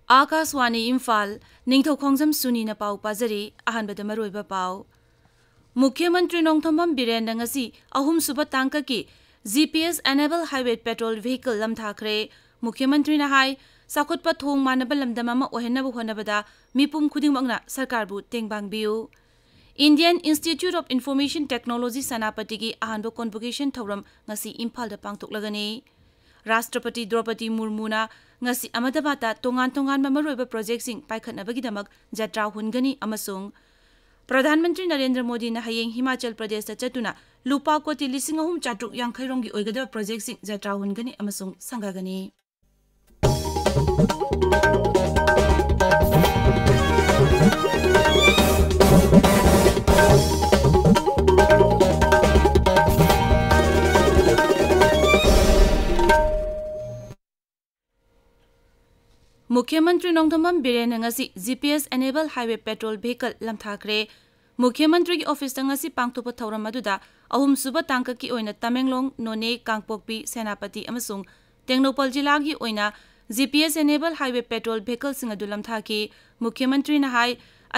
आकाशवाणी इम्फाल निंगथौखोंगजम सुनी न पाउ पाजरी अहनबद मरोइबा पाउ मुख्यमंत्री Nongthombam Biren ngasi ahum suba tangka ki GPS enable highway petrol vehicle lamthakre मुख्यमंत्री na hai sakutpa thong manaba lamdam ama ohenna bu honabada mipum khudingmangna sarkar bu tengbang biu Indian Institute of Information Technology Sanapati ki ahanbo convocation thoram ngasi Imphal da pangtoklagani Rashtrapati Draupadi Murmu na ngasi Ahmedabad tongan mamaroiba project sing paikhatnabagidamak jatra hungani amasung Pradhan Mantri Narendra Modi na hayeng Himachal Pradesh ta chatuna lupa koti 3,450 rongi oigada project sing jatra hungani amasung sangagani मुख्यमंत्री Nongthombam Biren ngasi GPS enable highway petrol vehicle lamthakre मुख्यमंत्री की office ngasi pangthopa thauram aduda ahum suba tangka ki oina Tamenglong None Kangpokpi Senapati amasung Tengnopal jila gi oina GPS enable highway petrol vehicle sing adu lamthaki मुख्यमंत्री na hai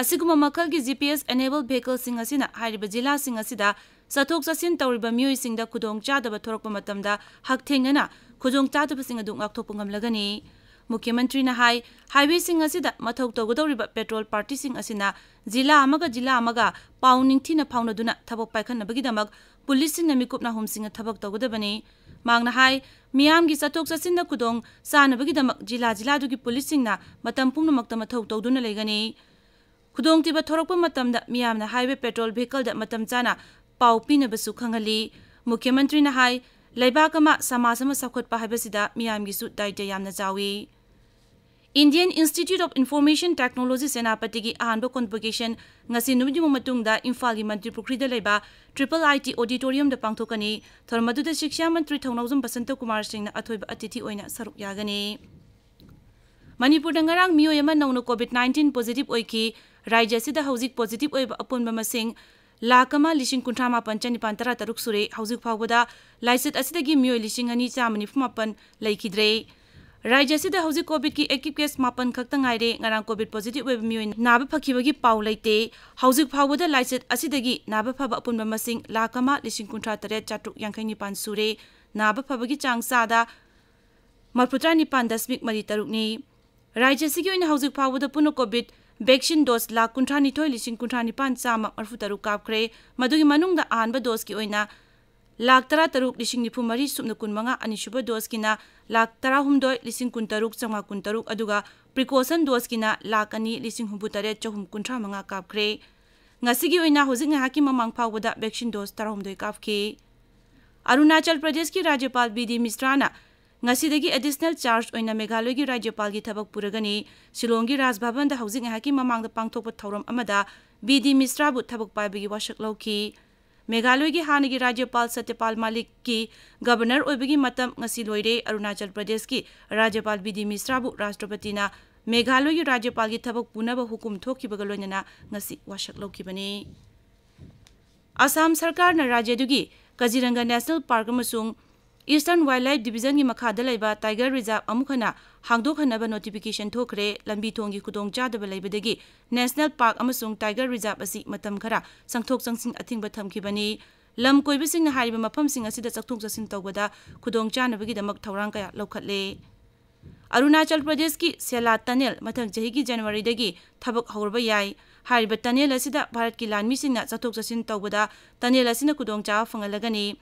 asiguma makal gi GPS enable vehicle sing asina hairiba jila sing asida sathok sasin tawriba mioi singda khudong chadaba thorokpa matamda hak thengana khudong chadaba sing adu ngakthokpa ngamlagani मुख्यमंत्री na hai highway sing asida mathau tawgodoriba petrol party sing asina jila amaga pau ningthina phaunaduna thabok paikhannabagidamak police sing namikupna hum sing thabak tawgodabani mangna hai miyam gi sathok sasinna kudong sanabagidamak jila dugi police sing na matam pungnamakta mathau tawduna legani kudong tiba thorokpa matamda miyamna highway petrol vehicle da matam chana pau pinabasu khangali मुख्यमंत्री na hai laibakama samasama sakhotpa haibasida miyam gi su daita yamna chawi Indian Institute of Information Technology Senapati ki ahanba convocation ngasi numiji matungda Imphal gi Mantri Pukhri da leiba Triple IT Auditorium da pangthokani thormadu da Shiksha Mantri Thongnawjam Basanta Kumar Singh na athoiba atithi oina saruk yagani Manipur da ngarang miyoi ama nongno COVID-19 positive oiki rajya sida hauzik positive oiba apunba masing lakama lishing kuntrama panchanipan taruk sure hauzik phawbada laiset asidagi miyoi lishing ani chamani fumapan laikidre Rajya sida hauzik COVID ki active case mapan khakta ngaire ngarang COVID positive web miyoi naba phakibagi paw laite hauzik phawbada laiset asidagi naba phaba apunba masing lakama lishing kuntra tare chatuk yangkhaini pan sure naba phabagi chang sada marputra nipan dasmik mari taruk ni Rajya sigi oina hauzik phawbada puno COVID vaccine dose la kuntra ni thoi lishing kuntra nipan chama marfu taruk kapkre madugi manungda anba dose ki oina lakh तरा तरुक लिसिंग निफु मरी सुमन कुनमंगा अनिशुब dose किना लाख तरा हुमदोय लिसिंग कुनतरुक चंगा कुनतरुक अदुगा precaution dose किना लाख अनि लिसिंग हुबुतरे चहुम कुंठा मंगा कापख्रे ngasi gi oina hojing haki mamang phawda vaccine dose tara humdoi kapki Arunachal Pradesh ki Rajyapal BD Misra na ngasi dagi additional charge oina Meghalaya gi Rajyapal gi thabak puragani Shillong gi Raj Bhavan da hojing haki mamang da pangthokpa thoram amada BD Misra bu thabak paibagi washak lawki Meghalaya ki hanagi Rajyapal Satyapal Malik ki governor oibagi matam ngasi loire Arunachal Pradesh ki Rajyapal BD Misra bu Rashtrapati na Meghalaya ki Rajyapal ki thabak punaba hukum thokibaga loinana ngasi washak lawkibani Assam Sarkar na rajya dugi Kaziranga National Park amasung Eastern Wildlife Division ki makhada laiba Tiger Reserve amukhana hangdokhanaba notification thokre lambi thongi kudong chadaba laibadagi National Park amasung Tiger Reserve asi matam khara sangthok sangsing athingba thamkibani lam koibising na hariba mafam sing asida chakthok jasin tawbada kudong chanabagi damak thawrang kaya lokhatle Arunachal Pradesh ki Sela Tunnel mathang jahi ki January dagi thabak hawrba yai hariba tunnel asida Bharat ki lanmi singna chakthok jasin tawbada tunnel asina kudong cha fangalagani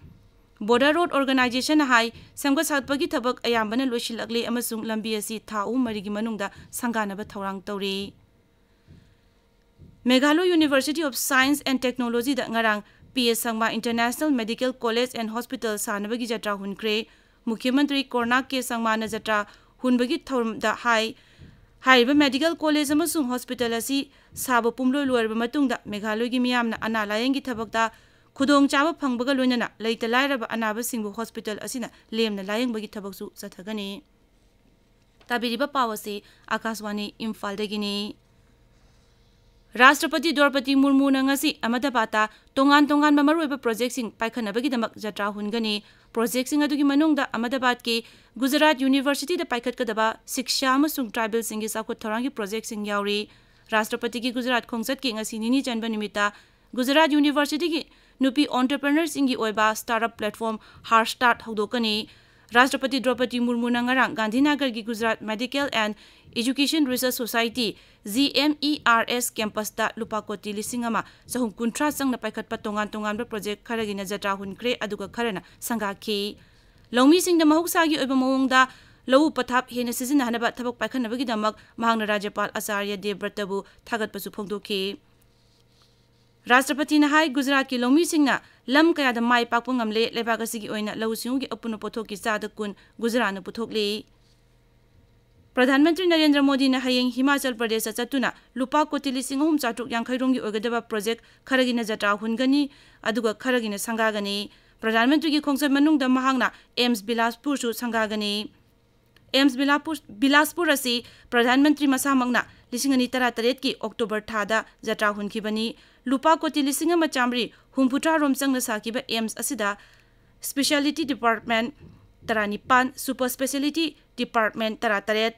Border Road Organization hai samga satpagi thabak ayambana loisilakle amasung lambi asi thau marigi manungda sanganaba thawrang tawri Meghalaya University of Science and Technology da ngarang PS Sangma International Medical College and Hospital sanabagi jatra hunkre Mukhyamantri Kornak ke Sangma na jatra hunbagi thawram da hai haiba medical college amasung hospital asi saba pumloi loirba matungda Meghalaya gi miyamna ana layangi thabakta Kudong chaba phangbaga loinana leita lairaba anaba singbu hospital asina lemna layingbagi thabaksu chathagani tabiriba pawasi Akashwani Imphal dagini Rashtrapati Draupadi Murmu ngasi Ahmedabad tongan mamaruiba projectsing paikhanabagidamak jatra hungani projectsing adugi manungda Ahmedabad ki Gujarat University da paikhatkadaba Shiksha amasung tribal singi sakhut thorangi projectsing yauri Rashtrapati ki Gujarat khongjat ki ngasi nini janba nimita Gujarat University ki nupi entrepreneurs ingi oiba startup platform Har Start hodokani Rashtrapati Draupadi Murmu ngarang Gandhinagar ki Gujarat Medical and Education Research Society GMERS campus da lupa koti lisingama sahum kuntra sang na paikhat patongan project kharagi na jatra hunkre aduga kharana sanga ki lawmi sing da mahuksa gi oiba mawong da lawu pathap hena sizina hanaba thabak paikhan bagi damak mahangna Rajyapal Acharya Devbratabu thagat pasu phongdoki Rashtrapati na hai Gujarat ki lawmi sing na lam kaya da mai pakpo ngamle lebak asigi oina lawu singu gi apuno pothok ki sada kun Gujarat na puthokle Pradhanmantri Narendra Modi na hayeng Himachal Pradesh chatuna lupa koti lising ahum chatruk yankhairongi oigadaba project kharagina jatra hungani aduga kharagina sangagani Pradhanmantri ki khongsa manungda mahangna Aims Bilaspur su sangagani Aims Bilaspur asi Pradhanmantri masamangna lisingani taret ki October thada jatra hunkibani lupa koti lising ama chamri humputra romchangna sakiba Aims asida Specialty Department Taranipan Super Specialty Department Taret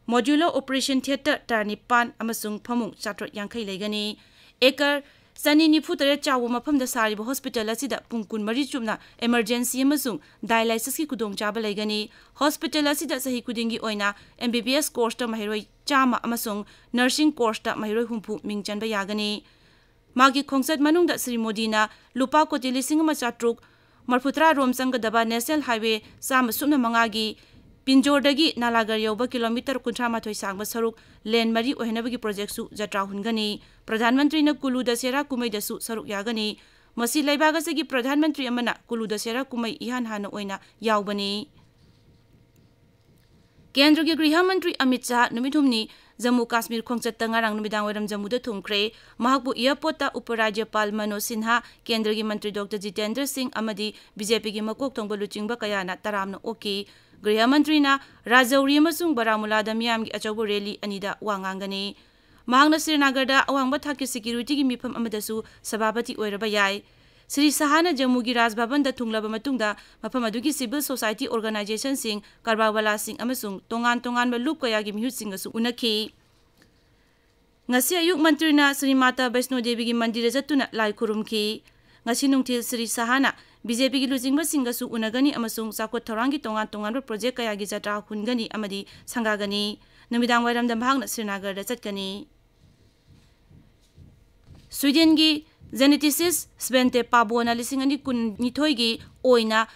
Modular Operation Theatre Tarnipan amasung phamung chatrot yankhai legani ekar sani nifu tare chawu mafam da sariba hospital asida pungkun mari chumna emergency amasung dialysis ki kudong chaba legani hospital asida sahi kudingi oina MBBS course ta mahiroi chama amasung nursing course ta mahiroi humpu mingchanba yagani magi khongsat manung da Sri Modi na lupa koti lising ma chatruk marputra romsang daba National Highway sam sumna mangagi Pinjordagi Nalagar yoba kilometer kunthamathoi sangba saruk len mari ohenabagi project su jatra hungani Pradhanmantri na Kulu Dasera kumai dasu saruk yagani masi laibaga segi Pradhanmantri amana Kulu Dasera kumai ihan hana oina yaubani Kendra ki Griha Mantri Amit Shah numithumni Jammu Kashmir khongchat tangarang numidang waram Jammu da thumkre mahakbu airport ta Uparajyapal Manoj Sinha Kendra ki Mantri Dr Jitendra Singh amadi BJP ki makok thongba luchingba kayana taramna oki Griha Mantri na Rajouri amasung Baramula da miyam gi achaubo rally anida wangangani mahangna Srinagar da awangba thaki security gi mifam amadasu sababati oiraba yai Sri Sahana Jammu gi Raj Bhavan da thunglaba matungda mafam adugi civil society organization sing karbawala sing amasung tongan ba loop kaya gi mihut sing asu unaki ngasi ayuk mantri na Sri Mata Vaishno Devi gi mandir jatuna lai khurumki ngasi nungthil Sri Sahana BJP gi lujingba singasu unagani amasung sakot thorangi tongan project kaya gi jatra hungani amadi sangagani namidang wairam da mahangna Srinagar da chatkani Sweden gi geneticist Svante Pabo na lisingani kun nithoi gi oina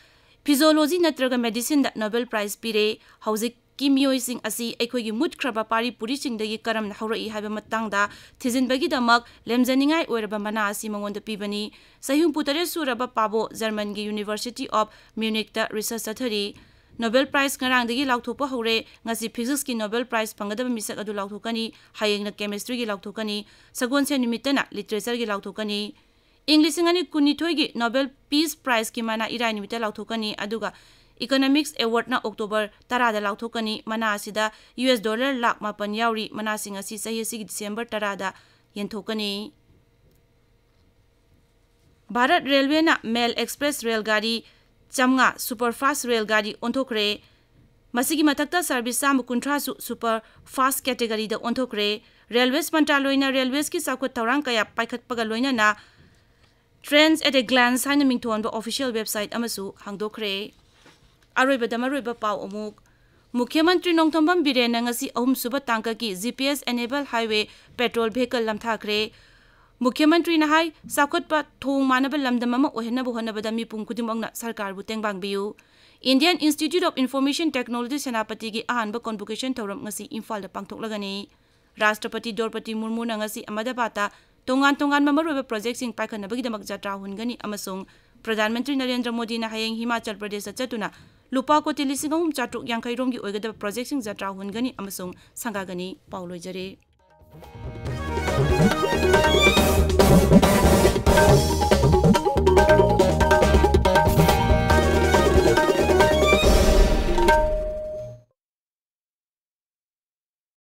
physiology natraga medicine da Nobel Prize pire hauzik Kimyoi sing asi ekhoi gi mut khraba pari puri sing dagi karam na haurai haiba matangda thizin bagi damak lemjaningai oiraba mana asi mangonda pibani sahum putare suraba Pabo German gi University of Munich da research athari Nobel Prize ngarang dagi laukthokpa hore ngasi physics ki Nobel Prize pangadaba misak adu laukthokani hayeng na chemistry gi laukthokani sagon se nimitana literature gi laukthokani English ngani kunithoi gi Nobel Peace Prize ki mana irai nimita laukthokani aduga Economics Award na October 10 da laukthokani mana asida $1 lakh mapan yauri mana sing asi sahi asi December 10 da yenthokani Bharat Railway na Mail Express Rail Gadi chamnga super fast rail gadi onthokre masigi matakta service sam kunthra su super fast category da onthokre railways mantraloy na railways ki sakot taurang kaya paikhat paga loina na trends at a glance haina mingthon ba official website amasu hangdokre Aroiba damaroiba pau omuk Mukhyamantri Ningthoukhongjam Biren ngasi ahum suba tangka ki GPS enable highway petrol vehicle lamthakre Mukhyamantri na hai sakot pa thong manaba lamdam ama ohena bohana badami pungkudimangna sarkar bu tengbang biu Indian Institute of Information Technology Senapati gi ahanba convocation thoram ngasi Imphal da pangthoklagani Rashtrapati Draupadi Murmu ngasi Ahmedabad ta tongan mamaroiba project sing paikhan bagi damak jatra hungani amasung Pradhanmantri Narendra Modi na hayeng Himachal Pradesh chatuna lupa koti lising ahum chatruk yankhairom gi oigadaba project sing jatra hungani amasung sangagani pauloi jare